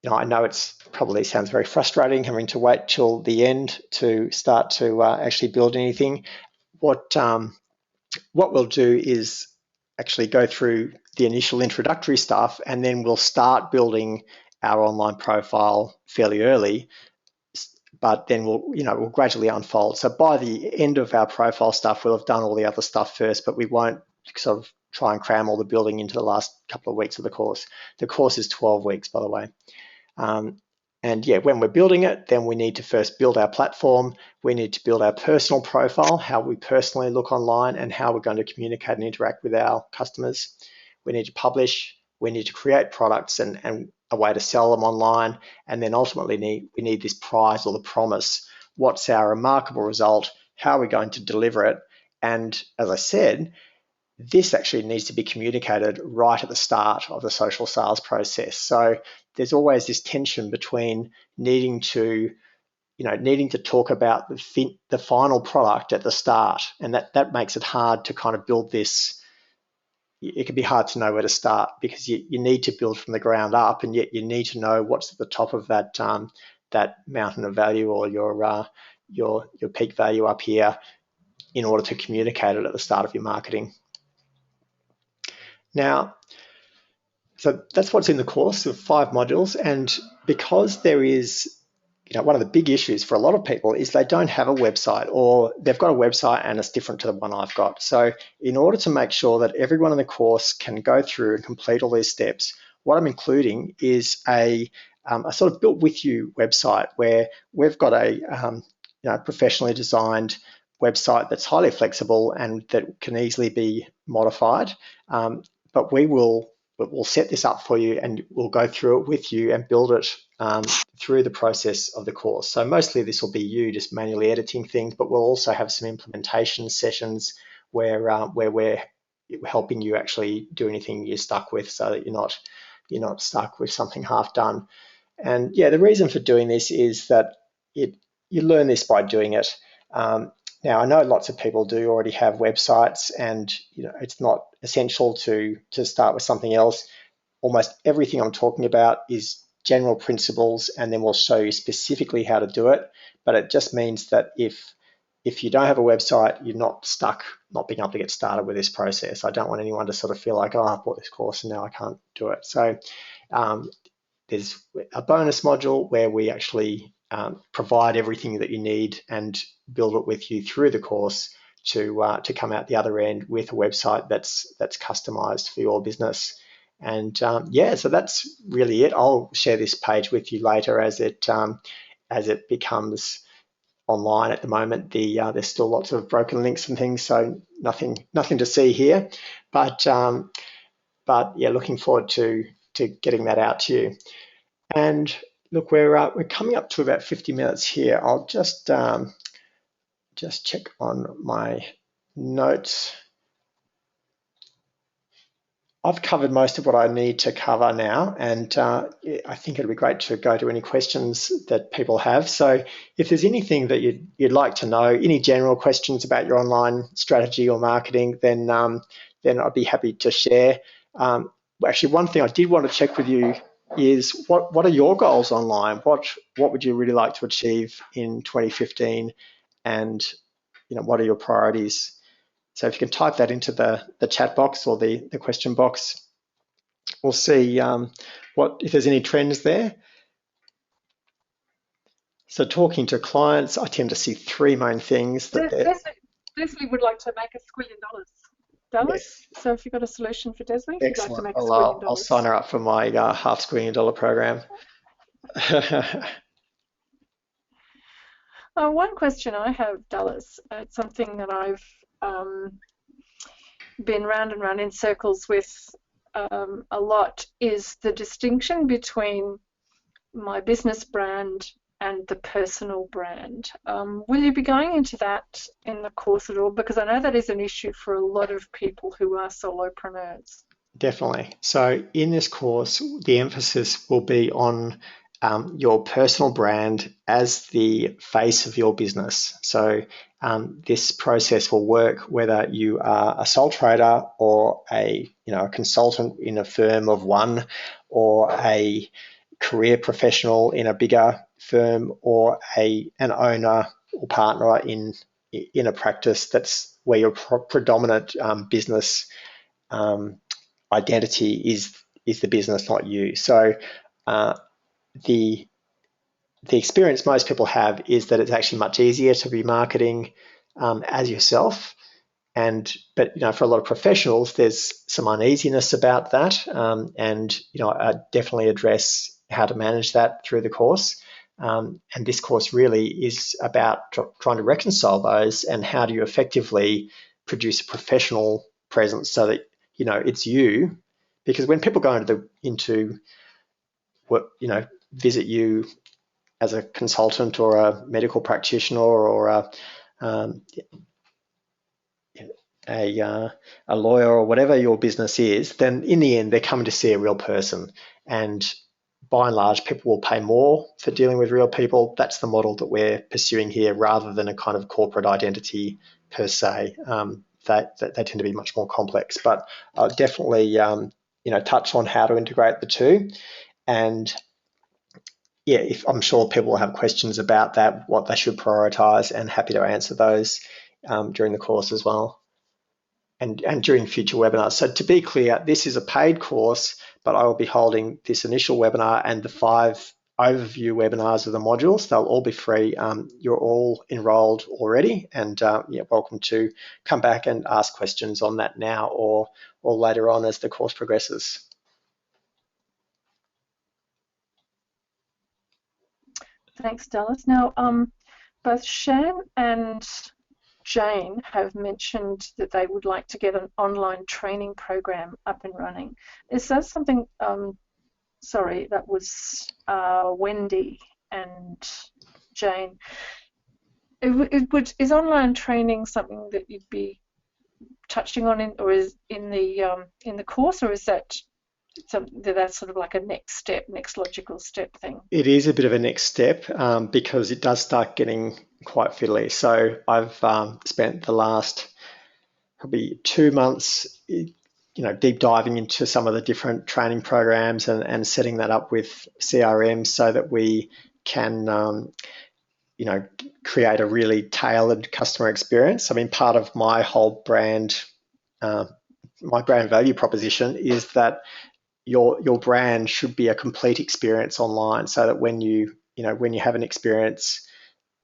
I know it's probably sounds very frustrating having to wait till the end to start to actually build anything. What we'll do is actually go through the initial introductory stuff, and then we'll start building our online profile fairly early, but then we'll gradually unfold. So by the end of our profile stuff, we'll have done all the other stuff first, but we won't sort of try and cram all the building into the last couple of weeks of the course. The course is 12 weeks, by the way. And yeah, when we're building it, then we need to first build our platform. We need to build our personal profile, how we personally look online and how we're going to communicate and interact with our customers. We need to publish. We need to create products and a way to sell them online. And then ultimately we need this prize or the promise. What's our remarkable result? How are we going to deliver it? And as I said, this actually needs to be communicated right at the start of the social sales process. So there's always this tension between needing to talk about the final product at the start, and that makes it hard to kind of build this. It can be hard to know where to start because you need to build from the ground up, and yet you need to know what's at the top of that mountain of value or your peak value up here in order to communicate it at the start of your marketing. Now, so that's what's in the course of 5 modules, and because there is, one of the big issues for a lot of people is they don't have a website, or they've got a website and it's different to the one I've got. So in order to make sure that everyone in the course can go through and complete all these steps, what I'm including is a sort of built with you website where we've got a professionally designed website that's highly flexible and that can easily be modified. But we'll set this up for you, and we'll go through it with you and build it through the process of the course. So mostly this will be you just manually editing things, but we'll also have some implementation sessions where we're helping you actually do anything you're stuck with, so that you're not stuck with something half done. And yeah, the reason for doing this is that you learn this by doing it. Now, I know lots of people do already have websites, and it's not essential to start with something else. Almost everything I'm talking about is general principles, and then we'll show you specifically how to do it. But it just means that if you don't have a website, you're not stuck not being able to get started with this process. I don't want anyone to sort of feel like, oh, I bought this course and now I can't do it. So there's a bonus module where we actually provide everything that you need and build it with you through the course to come out the other end with a website that's customized for your business. And yeah, so that's really it. I'll share this page with you later as it becomes online. At the moment, there's still lots of broken links and things, so nothing to see here. But yeah, looking forward to getting that out to you. And look, we're coming up to about 50 minutes here. I'll just check on my notes. I've covered most of what I need to cover now, and I think it'd be great to go to any questions that people have. So if there's anything that you'd like to know, any general questions about your online strategy or marketing, then I'd be happy to share. Actually, one thing I did want to check with you is what are your goals online? What would you really like to achieve in 2015, and what are your priorities? So if you can type that into the chat box or the question box, we'll see if there's any trends there. So talking to clients, I tend to see three main things. Desley would like to make $1 squillion. Dallas, yes. So if you've got a solution for Desley, if you'd like to make $1 squillion. I'll sign her up for my $500 squillion program. One question I have, Dallas, it's something that I've been round and round in circles with a lot, is the distinction between my business brand and the personal brand. Will you be going into that in the course at all? Because I know that is an issue for a lot of people who are solopreneurs. Definitely. So in this course, the emphasis will be on your personal brand as the face of your business. So this process will work whether you are a sole trader or a consultant in a firm of one, or a career professional in a bigger firm, or an owner or partner in a practice that's where your predominant business identity is the business, not you. So the experience most people have is that it's actually much easier to be marketing as yourself. But for a lot of professionals, there's some uneasiness about that, and I definitely address how to manage that through the course. And this course really is about trying to reconcile those, and how do you effectively produce a professional presence so that it's you. Because when people go into what visit you as a consultant or a medical practitioner or a lawyer or whatever your business is, then in the end they're coming to see a real person, and by and large people will pay more for dealing with real people. That's the model that we're pursuing here, rather than a kind of corporate identity per se. They tend to be much more complex, but I'll definitely touch on how to integrate the two. And yeah, I'm sure people will have questions about that, what they should prioritize, and happy to answer those during the course as well, and during future webinars. So to be clear, this is a paid course, but I will be holding this initial webinar and the 5 overview webinars of the modules. They'll all be free. You're all enrolled already, and welcome to come back and ask questions on that now or later on as the course progresses. Thanks, Dallas. Now, both Shan and Jane have mentioned that they would like to get an online training program up and running. Is that something sorry, that was Wendy and Jane. Is online training something that you'd be touching on or is in the course, or is that that's sort of like a next logical step thing? It is a bit of a next step because it does start getting quite fiddly. So I've spent the last probably 2 months, deep diving into some of the different training programs and setting that up with CRM so that we can, create a really tailored customer experience. I mean, part of my whole brand, my brand value proposition is that your brand should be a complete experience online, so that when you have an experience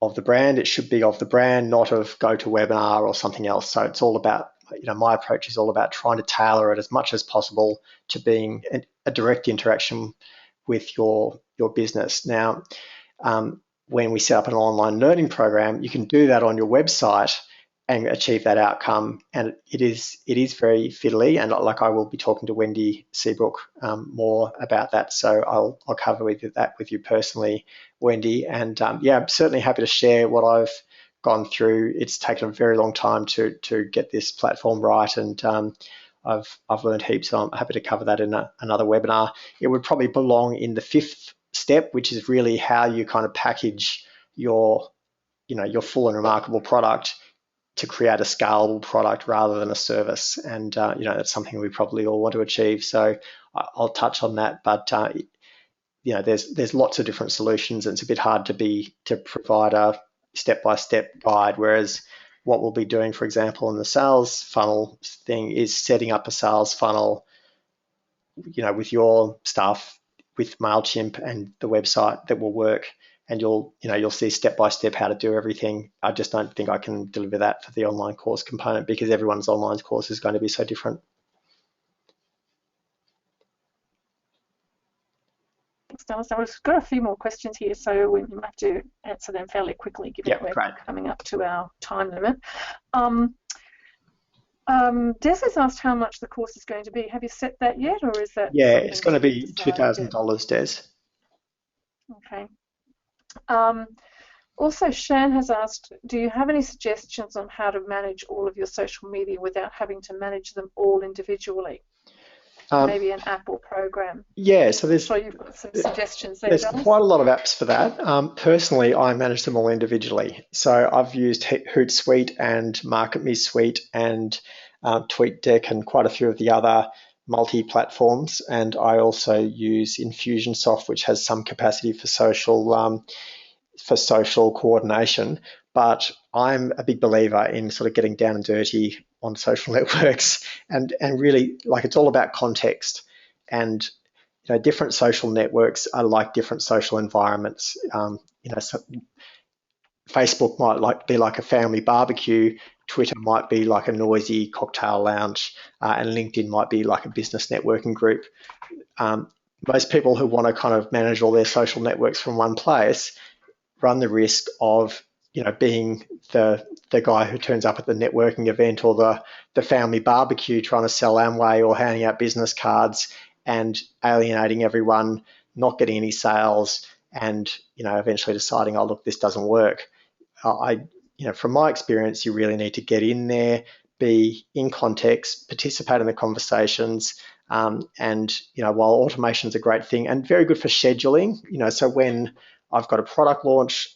of the brand, it should be of the brand, not of GoToWebinar or something else. So it's all about, my approach is all about trying to tailor it as much as possible to being a direct interaction with your business. Now, when we set up an online learning program, you can do that on your website and achieve that outcome. And it is very fiddly, and like I will be talking to Wendy Seabrook more about that. So I'll cover that with you personally, Wendy. And I'm certainly happy to share what I've gone through. It's taken a very long time to get this platform right, and I've learned heaps. So I'm happy to cover that in another webinar. It would probably belong in the 5th step, which is really how you kind of package your full and remarkable product to create a scalable product rather than a service. And that's something we probably all want to achieve. So I'll touch on that, but there's lots of different solutions, and it's a bit hard to provide a step-by-step guide. Whereas what we'll be doing, for example, in the sales funnel thing, is setting up a sales funnel, with your stuff, with MailChimp and the website that will work. And you'll see step by step how to do everything. I just don't think I can deliver that for the online course component, because everyone's online course is going to be so different. Thanks, Dallas. I've got a few more questions here, so we might have to answer them fairly quickly, given we're coming up to our time limit. Des has asked how much the course is going to be. Have you set that yet, or is that? Yeah, it's going to be $2,000, Des. Okay. Also, Shan has asked, do you have any suggestions on how to manage all of your social media without having to manage them all individually? Maybe an app or program. Yeah, so I'm sure you've got some suggestions there. There's quite a lot of apps for that. Personally, I manage them all individually. So I've used Hootsuite and MarketMe Suite and TweetDeck and quite a few of the other multi-platforms. And I also use Infusionsoft, which has some capacity for social coordination. But I'm a big believer in sort of getting down and dirty on social networks, and really, like, it's all about context. And different social networks are like different social environments. So Facebook might be like a family barbecue, Twitter might be like a noisy cocktail lounge, and LinkedIn might be like a business networking group. Most people who want to kind of manage all their social networks from one place run the risk of being the guy who turns up at the networking event or the family barbecue trying to sell Amway or handing out business cards and alienating everyone, not getting any sales, and eventually deciding, oh look, this doesn't work. From my experience, you really need to get in there, be in context, participate in the conversations, and while automation is a great thing and very good for scheduling, so when I've got a product launch,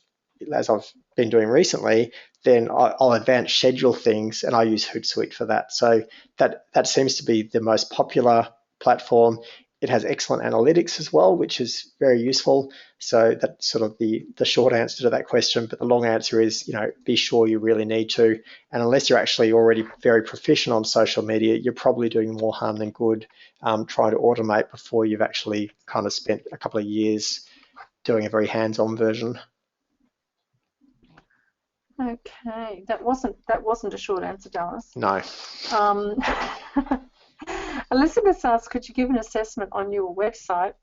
as I've been doing recently, then I'll advance schedule things, and I use Hootsuite for that. So that seems to be the most popular platform. It has excellent analytics as well, which is very useful. So that's sort of the short answer to that question. But the long answer is, be sure you really need to. And unless you're actually already very proficient on social media, you're probably doing more harm than good trying to automate before you've actually kind of spent a couple of years doing a very hands-on version. Okay, that wasn't a short answer, Dallas. No. Elizabeth asked, could you give an assessment on your website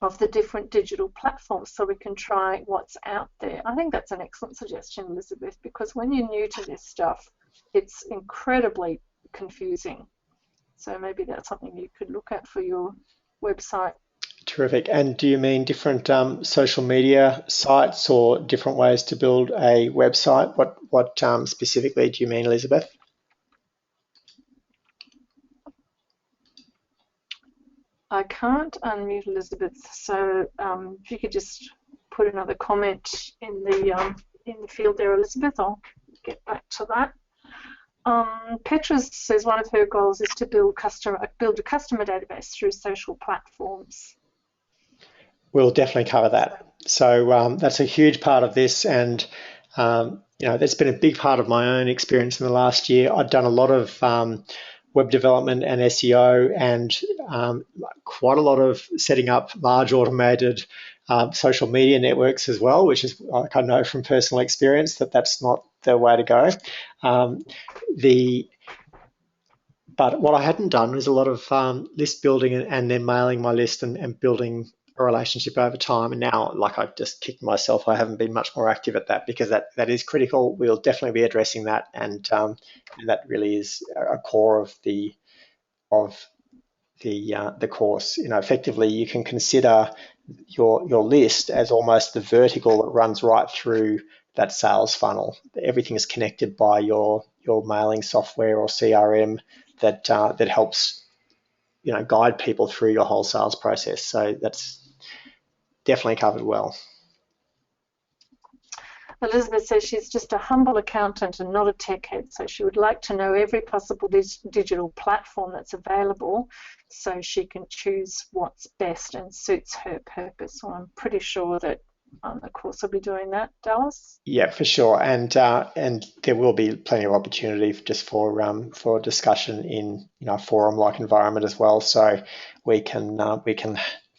of the different digital platforms so we can try what's out there? I think that's an excellent suggestion, Elizabeth, because when you're new to this stuff, it's incredibly confusing. So maybe that's something you could look at for your website. Terrific. And do you mean different social media sites or different ways to build a website? What specifically do you mean, Elizabeth? I can't unmute Elizabeth, so if you could just put another comment in the field there, Elizabeth, I'll get back to that. Petra says one of her goals is to build a customer database through social platforms. We'll definitely cover that. So that's a huge part of this, and that's been a big part of my own experience in the last year. I've done a lot of web development and SEO, and quite a lot of setting up large automated social media networks as well, which is, like, I know from personal experience that that's not the way to go. But what I hadn't done was a lot of list building and then mailing my list and building a relationship over time. And now, like, I've just kicked myself, I haven't been much more active at that, because that is critical. We'll definitely be addressing that, and that really is a core of the course. Effectively, you can consider your list as almost the vertical that runs right through that sales funnel. Everything is connected by your mailing software or CRM that helps guide people through your whole sales process. So that's definitely covered well. Elizabeth says she's just a humble accountant and not a tech head, so she would like to know every possible digital platform that's available so she can choose what's best and suits her purpose. So I'm pretty sure that the course will be doing that, Dallas. Yeah, for sure, and there will be plenty of opportunity just for discussion in a forum-like environment as well. So we can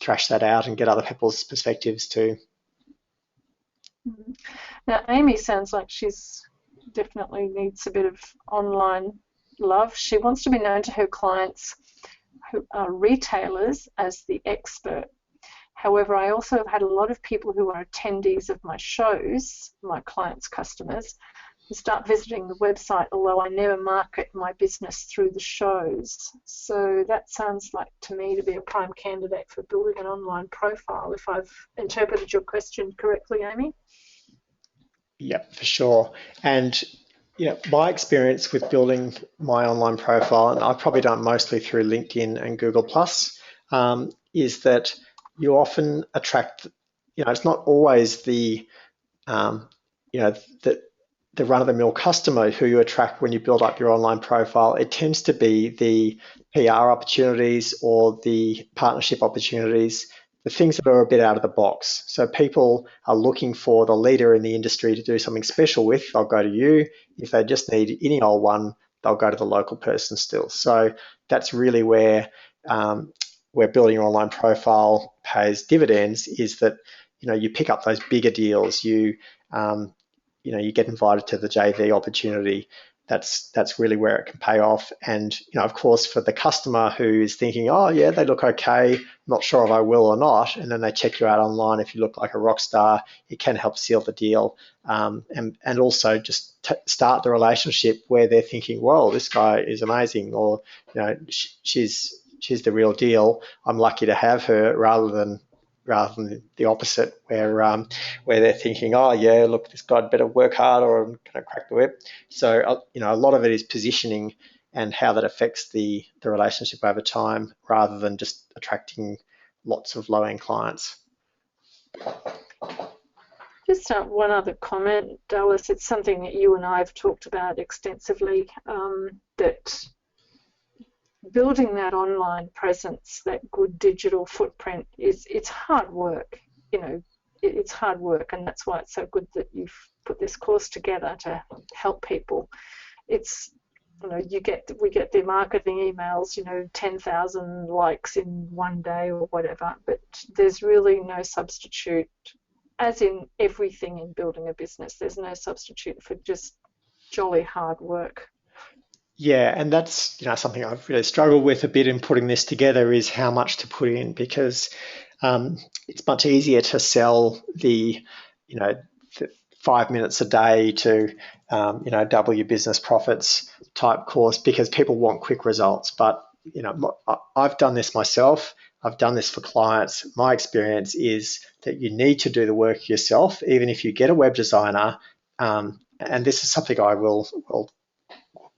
thrash that out and get other people's perspectives too. Now, Amy sounds like she's definitely needs a bit of online love. She wants to be known to her clients who are retailers as the expert. However, I also have had a lot of people who are attendees of my shows, my clients' customers, who start visiting the website, although I never market my business through the shows. So that sounds like to me to be a prime candidate for building an online profile, if I've interpreted your question correctly, Amy. Yeah, for sure. And my experience with building my online profile, and I've probably done mostly through LinkedIn and Google Plus, is that you often attract. It's not always the run-of-the-mill customer who you attract when you build up your online profile. It tends to be the PR opportunities or the partnership opportunities, the things that are a bit out of the box. So people are looking for the leader in the industry to do something special with. They'll go to you. If they just need any old one, they'll go to the local person still. So that's really where building your online profile pays dividends, is that you pick up those bigger deals. You get invited to the JV opportunity. That's really where it can pay off. And of course, for the customer who is thinking, oh yeah, they look okay, not sure if I will or not, and then they check you out online, if you look like a rock star, it can help seal the deal, and also just start the relationship where they're thinking, well, this guy is amazing, or she's the real deal. I'm lucky to have her, rather than the opposite, where they're thinking, oh yeah, look, this guy better work hard or I'm going to crack the whip. So a lot of it is positioning and how that affects the relationship over time, rather than just attracting lots of low-end clients. Just one other comment, Dallas. It's something that you and I have talked about extensively, that building that online presence, that good digital footprint, it's hard work. It's hard work, and that's why it's so good that you've put this course together to help people. It's we get the marketing emails, 10,000 likes in one day or whatever, but there's really no substitute, as in everything in building a business, there's no substitute for just jolly hard work. Yeah, and that's something I've really struggled with a bit in putting this together, is how much to put in, because it's much easier to sell the 5 minutes a day to double your business profits type course, because people want quick results. But I've done this myself. I've done this for clients. My experience is that you need to do the work yourself, even if you get a web designer. And this is something I will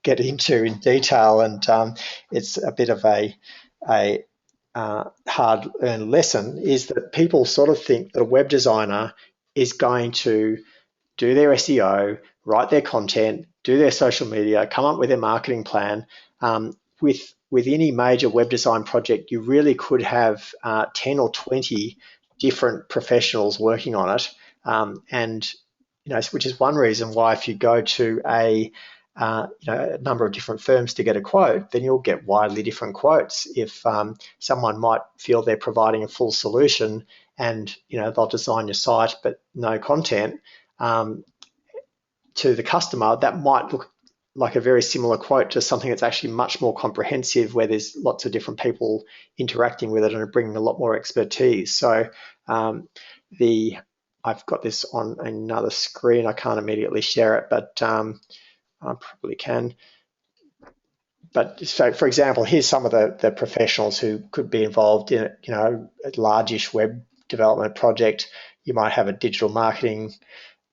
get into in detail, and it's a bit of a hard-earned lesson, is that people sort of think that a web designer is going to do their SEO, write their content, do their social media, come up with their marketing plan. With any major web design project, you really could have 10 or 20 different professionals working on it, and which is one reason why if you go to a number of different firms to get a quote, then you'll get widely different quotes. If someone might feel they're providing a full solution, and they'll design your site but no content, to the customer, that might look like a very similar quote to something that's actually much more comprehensive, where there's lots of different people interacting with it and bringing a lot more expertise. So I've got this on another screen. I can't immediately share it, but I probably can. But so, for example, here's some of the professionals who could be involved in a largish web development project. You might have a digital marketing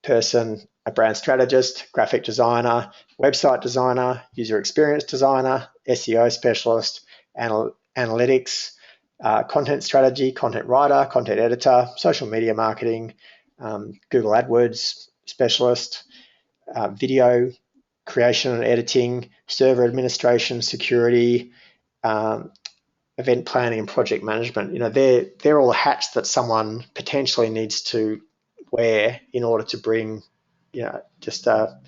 person, a brand strategist, graphic designer, website designer, user experience designer, SEO specialist, analytics, content strategy, content writer, content editor, social media marketing, Google AdWords specialist, video creation and editing, server administration, security, event planning, and project management. They're all hats that someone potentially needs to wear in order to bring, just a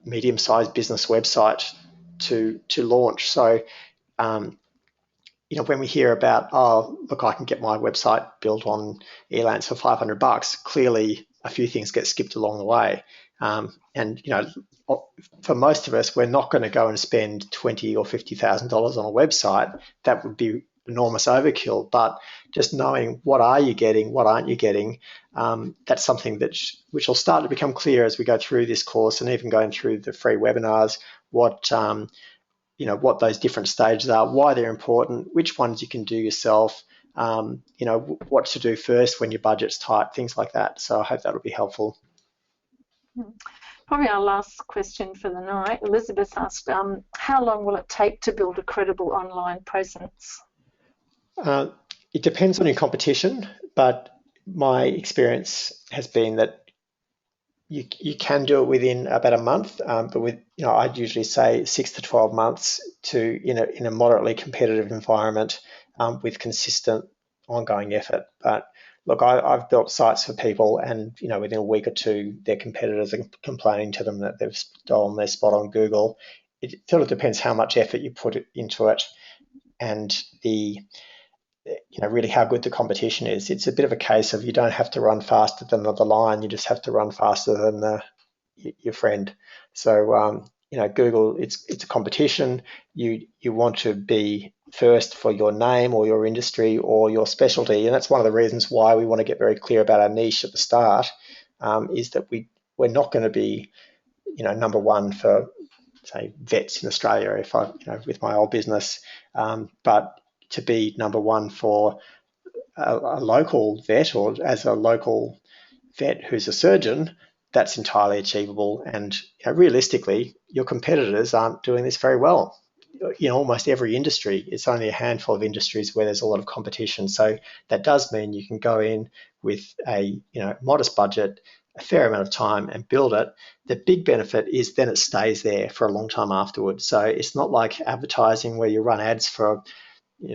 medium-sized business website to launch. So, when we hear about, oh, look, I can get my website built on Elance for $500, clearly a few things get skipped along the way. And for most of us, we're not going to go and spend $20,000 or $50,000 on a website. That would be enormous overkill. But just knowing what are you getting, what aren't you getting, that's something which will start to become clear as we go through this course, and even going through the free webinars, what those different stages are, why they're important, which ones you can do yourself, what to do first when your budget's tight, things like that. So I hope that'll be helpful. Probably our last question for the night. Elizabeth asked, how long will it take to build a credible online presence? It depends on your competition, but my experience has been that you can do it within about a month, but I'd usually say 6 to 12 months in a moderately competitive environment, with consistent ongoing effort. But look, I've built sites for people, and within a week or two, their competitors are complaining to them that they've stolen their spot on Google. It sort of depends how much effort you put into it, and really how good the competition is. It's a bit of a case of, you don't have to run faster than the lion, you just have to run faster than your friend. So Google, it's a competition. You want to be first for your name or your industry or your specialty, and that's one of the reasons why we want to get very clear about our niche at the start, is that we're not going to be number one for, say, vets in Australia, if I with my old business, but to be number one for a local vet, or as a local vet who's a surgeon, that's entirely achievable. And realistically, your competitors aren't doing this very well. In almost every industry, it's only a handful of industries where there's a lot of competition. So that does mean you can go in with a modest budget, a fair amount of time, and build it. The big benefit is then it stays there for a long time afterwards. So it's not like advertising where you run ads for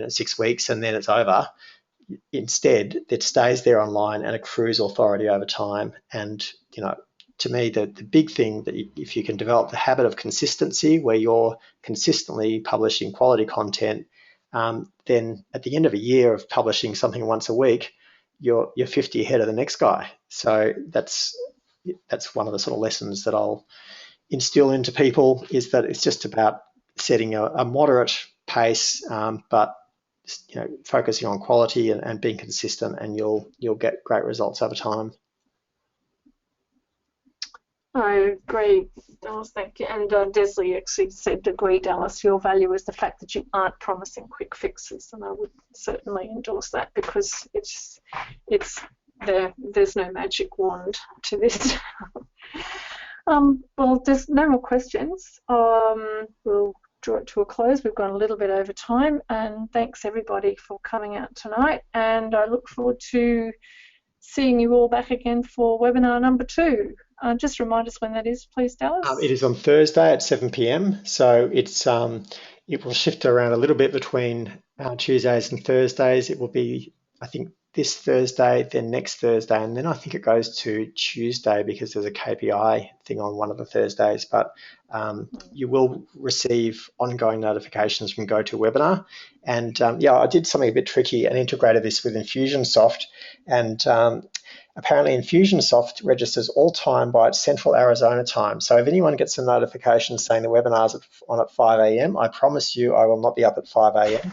6 weeks and then it's over. Instead, it stays there online and accrues authority over time. And to me, the big thing, that if you can develop the habit of consistency, where you're consistently publishing quality content, then at the end of a year of publishing something once a week, you're 50 ahead of the next guy. So that's one of the sort of lessons that I'll instill into people, is that it's just about setting a moderate pace, but focusing on quality and being consistent, and you'll get great results over time. I agree, Dallas, thank you. And Desley actually said, agree, Dallas, your value is the fact that you aren't promising quick fixes. And I would certainly endorse that because it's there's no magic wand to this. Well, there's no more questions. We'll draw it to a close. We've gone a little bit over time, and thanks everybody for coming out tonight. And I look forward to seeing you all back again for webinar number 2. Just remind us when that is, please, Dallas. It is on Thursday at 7 p.m. So it will shift around a little bit between Tuesdays and Thursdays. It will be, I think, this Thursday, then next Thursday, and then I think it goes to Tuesday because there's a KPI thing on one of the Thursdays. But you will receive ongoing notifications from GoToWebinar. And yeah, I did something a bit tricky and integrated this with Infusionsoft. And apparently Infusionsoft registers all time by Central Arizona time. So if anyone gets a notification saying the webinar's on at 5 a.m., I promise you I will not be up at 5 a.m.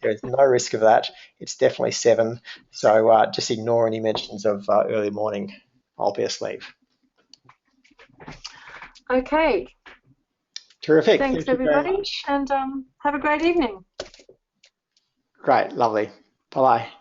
There is no risk of that. It's definitely 7. So just ignore any mentions of early morning. I'll be asleep. Okay. Terrific. Thanks, Thank you very everybody. much. And have a great evening. Great. Lovely. Bye-bye.